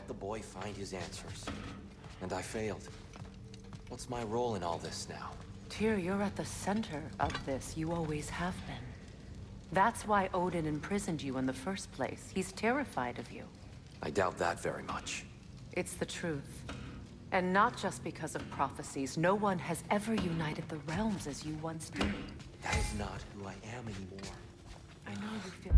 help the boy find his answers. And I failed. What's my role in all this now? Tyr, you're at the center of this. You always have been. That's why Odin imprisoned you in the first place. He's terrified of you. I doubt that very much. It's the truth. And not just because of prophecies. No one has ever united the realms as you once did. That is not who I am anymore. I know you feel...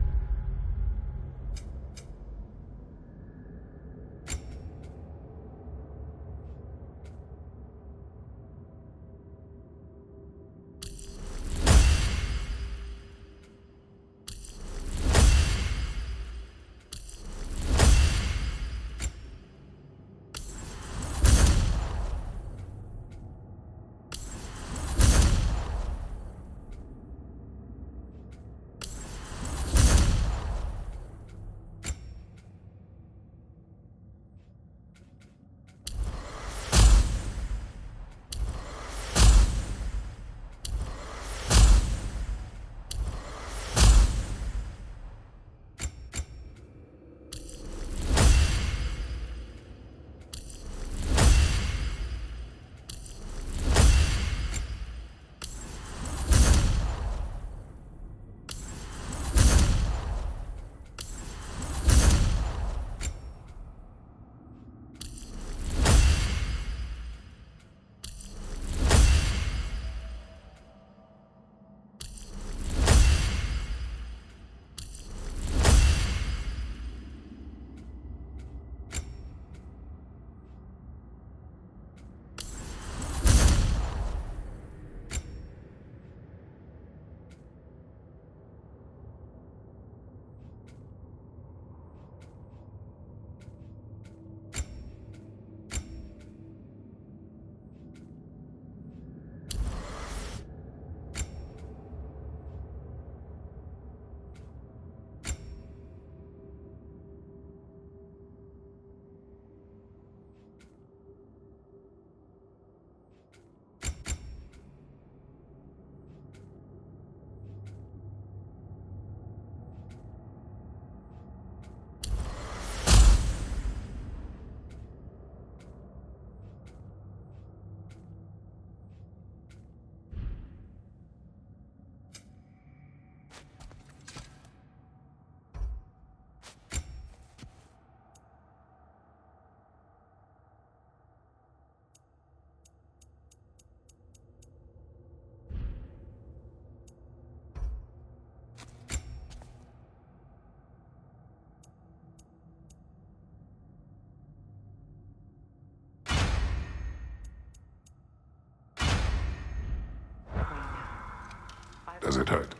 Does it hurt?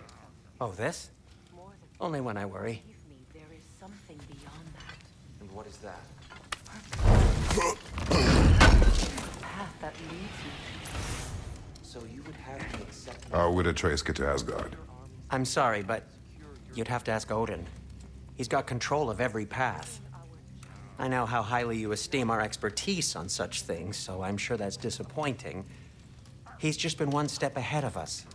Oh, this? Only when I worry. Believe me, there is something beyond that. And what is that? A path that leads you to... So you would have me accept... How would Atreus get to Asgard? I'm sorry, but you'd have to ask Odin. He's got control of every path. I know how highly you esteem our expertise on such things, so I'm sure that's disappointing. He's just been one step ahead of us.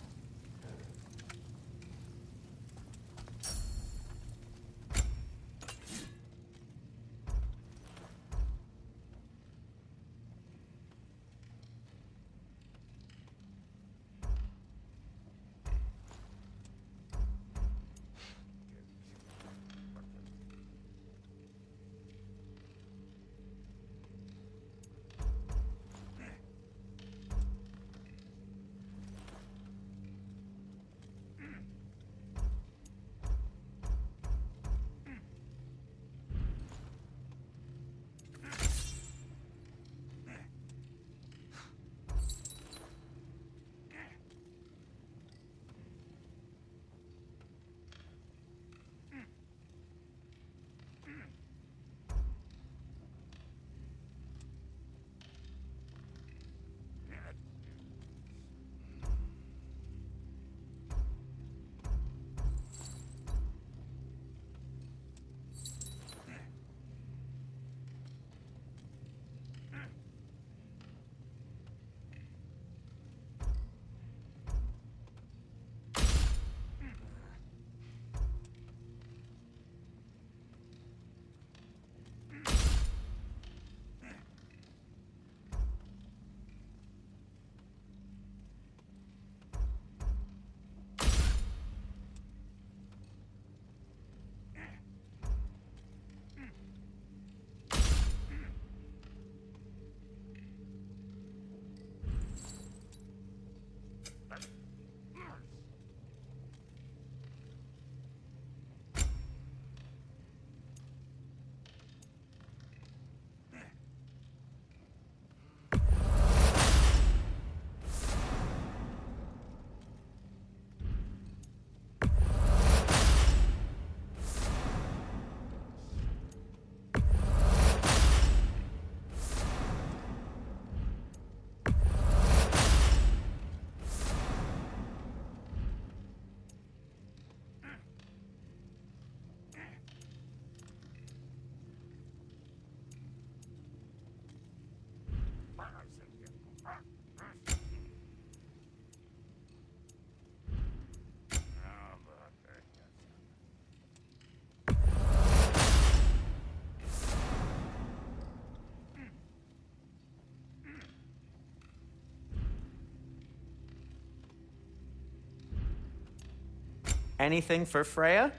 Anything for Freya?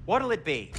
What'll it be?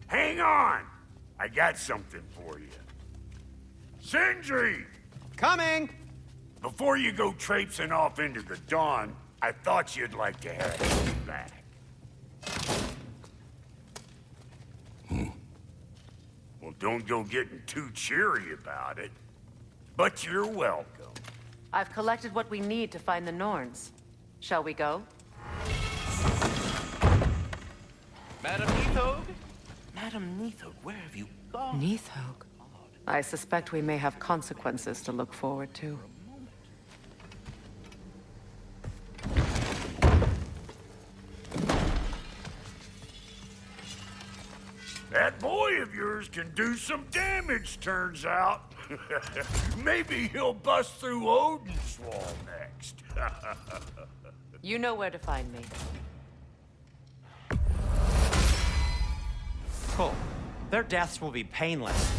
Hang on! I got something for you. Sindri! Coming! Before you go traipsing off into the dawn, I thought you'd like to have it back. Well, don't go getting too cheery about it. But you're welcome. I've collected what we need to find the Norns. Shall we go? Madam Neathog? Madam Neathog, where have you gone? Neathog. I suspect we may have consequences to look forward to. That boy of yours can do some damage, turns out. Maybe he'll bust through Odin's wall next. You know where to find me. Cool. Their deaths will be painless.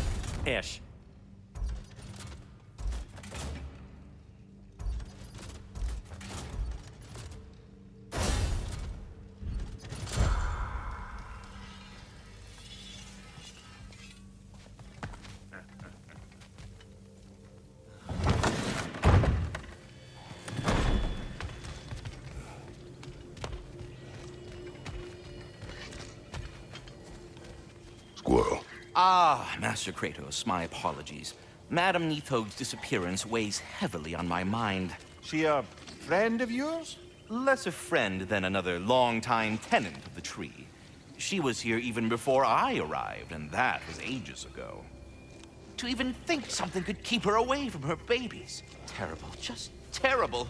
Ish. Squirrel. Ah, Master Kratos, my apologies. Madam Neathog's disappearance weighs heavily on my mind. She a friend of yours? Less a friend than another longtime tenant of the tree. She was here even before I arrived, and that was ages ago. To even think something could keep her away from her babies. Terrible, just terrible.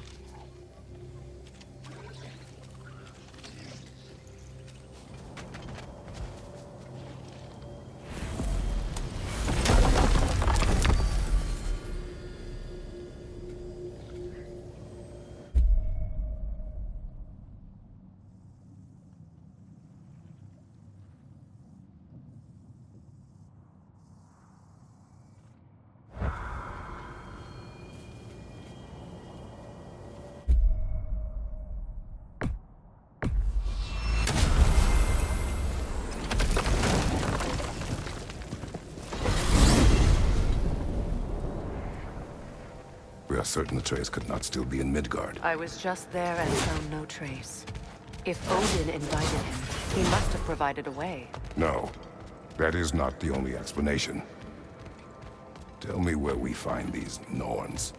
We are certain the trace could not still be in Midgard. I was just there and found no trace. If Odin invited him, he must have provided a way. No, that is not the only explanation. Tell me where we find these Norns.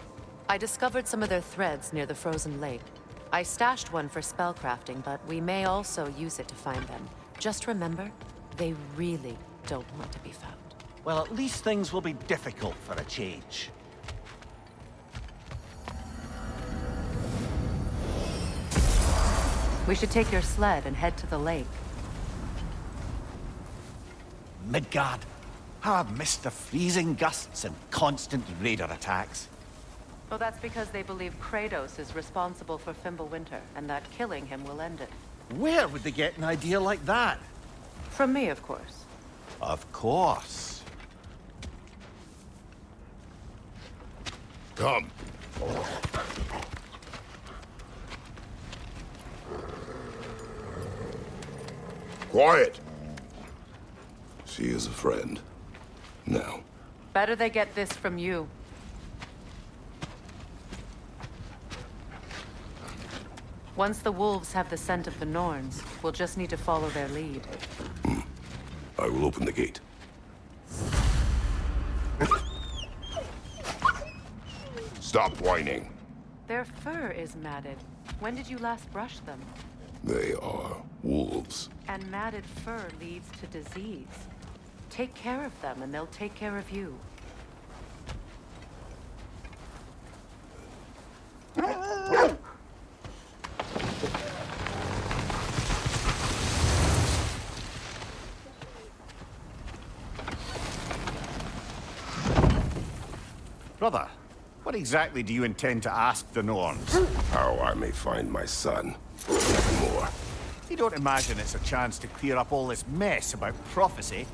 I discovered some of their threads near the frozen lake. I stashed one for spellcrafting, but we may also use it to find them. Just remember, they really don't want to be found. Well, at least things will be difficult for a change. We should take your sled and head to the lake. Midgard. How I've missed the freezing gusts and constant raider attacks. Well, that's because they believe Kratos is responsible for Fimbulwinter, and that killing him will end it. Where would they get an idea like that? From me, of course. Of course. Come. Quiet. She is a friend. Now. Better they get this from you. Once the wolves have the scent of the Norns, we'll just need to follow their lead. I will open the gate. Stop whining. Their fur is matted. When did you last brush them? They are wolves. And matted fur leads to disease. Take care of them, and they'll take care of you. Brother, what exactly do you intend to ask the Norns? How I may find my son. Nothing more. You don't imagine it's a chance to clear up all this mess about prophecy?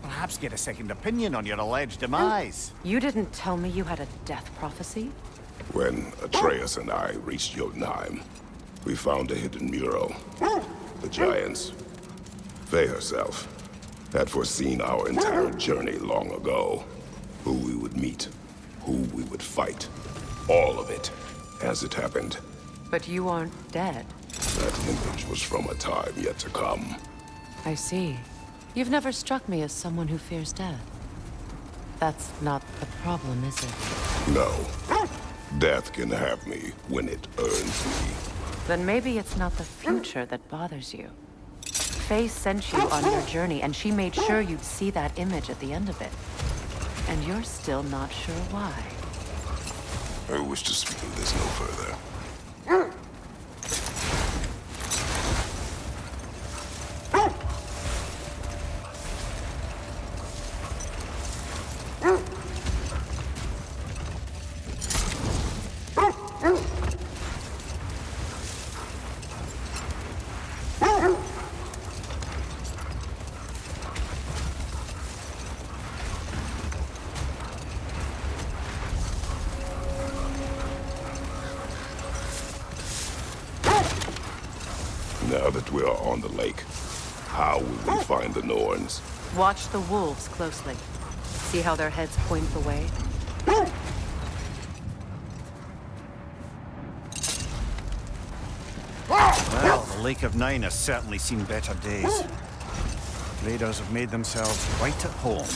Perhaps get a second opinion on your alleged demise. You didn't tell me you had a death prophecy? When Atreus and I reached Jotunheim, we found a hidden mural. The Giants, Faye herself, had foreseen our entire journey long ago. Who we would meet, who we would fight. All of it, as it happened. But you aren't dead. That image was from a time yet to come. I see. You've never struck me as someone who fears death. That's not the problem, is it? No. Death can have me when it earns me. Then maybe it's not the future that bothers you. Faye sent you on your journey, and she made sure you'd see that image at the end of it. And you're still not sure why. I wish to speak of this no further. Now that we are on the lake, how will we find the Norns? Watch the wolves closely. See how their heads point the way? Well, the Lake of Nine has certainly seen better days. Raiders have made themselves right at home.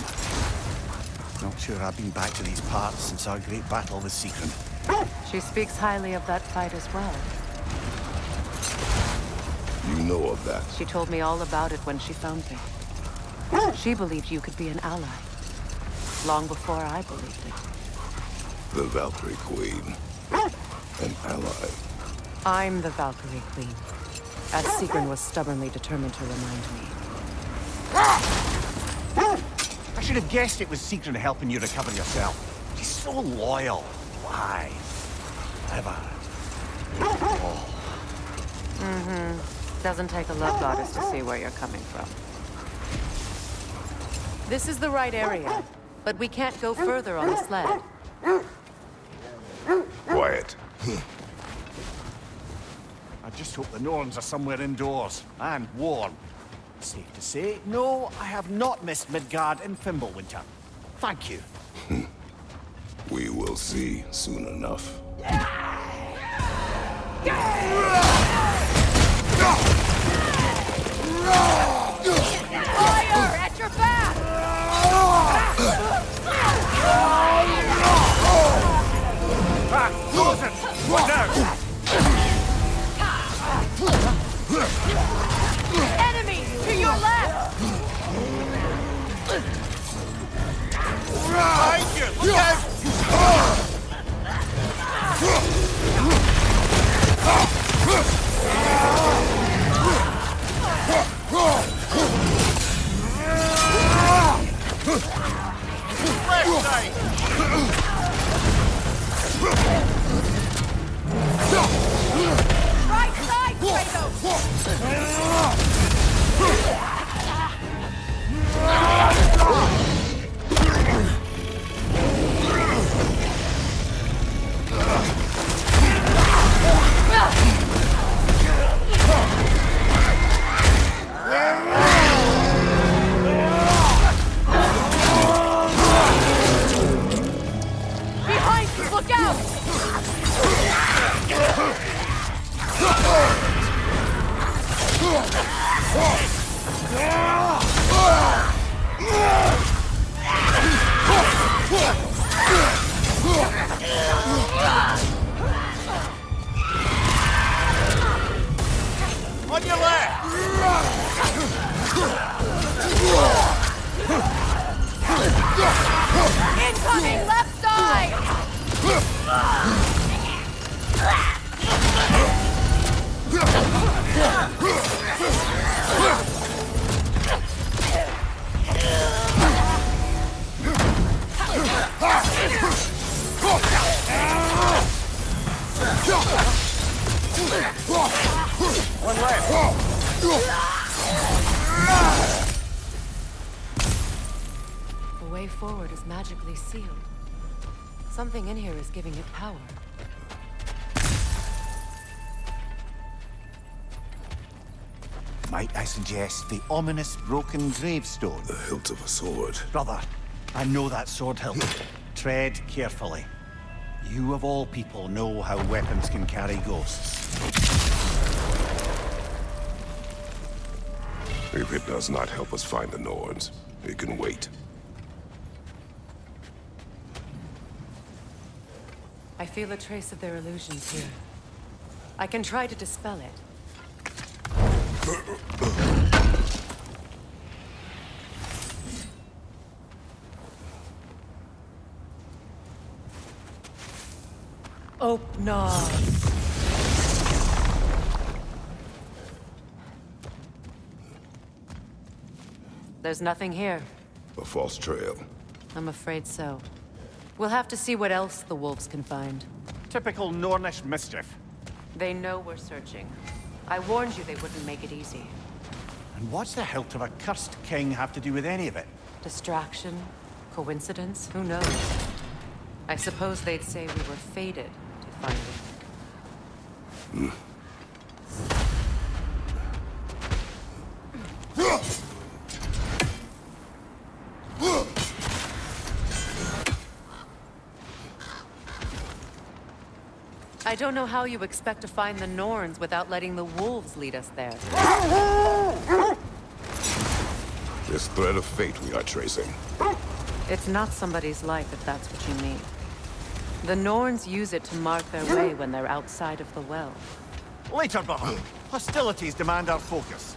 Not sure I've been back to these parts since our great battle with Sigrun. She speaks highly of that fight as well. You know of that. She told me all about it when she found me. She believed you could be an ally. Long before I believed it. The Valkyrie Queen. An ally. I'm the Valkyrie Queen. As Sigrun was stubbornly determined to remind me. I should have guessed it was Sigrun helping you recover yourself. She's so loyal. Why? Ever. Oh. Doesn't take a love goddess to see where you're coming from. This is the right area, but we can't go further on the sled. Quiet. I just hope the Norns are somewhere indoors and warm. Safe to say, no, I have not missed Midgard in Fimbulwinter. Thank you. We will see soon enough. Fire! At your back! Back! Close it! What now? Enemy! To your left! Behind you! Look out! Left side! Right side, Kratos! On your left! Incoming left side! One left! The way forward is magically sealed. Something in here is giving it power. Might I suggest the ominous broken gravestone? The hilt of a sword. Brother, I know that sword hilt. Tread carefully. You of all people know how weapons can carry ghosts. If it does not help us find the Norns, it can wait. I feel a trace of their illusions here. I can try to dispel it. Open. There's nothing here. A false trail. I'm afraid so. We'll have to see what else the wolves can find. Typical Nornish mischief. They know we're searching. I warned you they wouldn't make it easy. And what's the hilt of a cursed king have to do with any of it? Distraction? Coincidence? Who knows? I suppose they'd say we were fated to find it. I don't know how you expect to find the Norns without letting the wolves lead us there. This thread of fate we are tracing. It's not somebody's life, if that's what you mean. The Norns use it to mark their way when they're outside of the well. Later, brother. Hostilities demand our focus.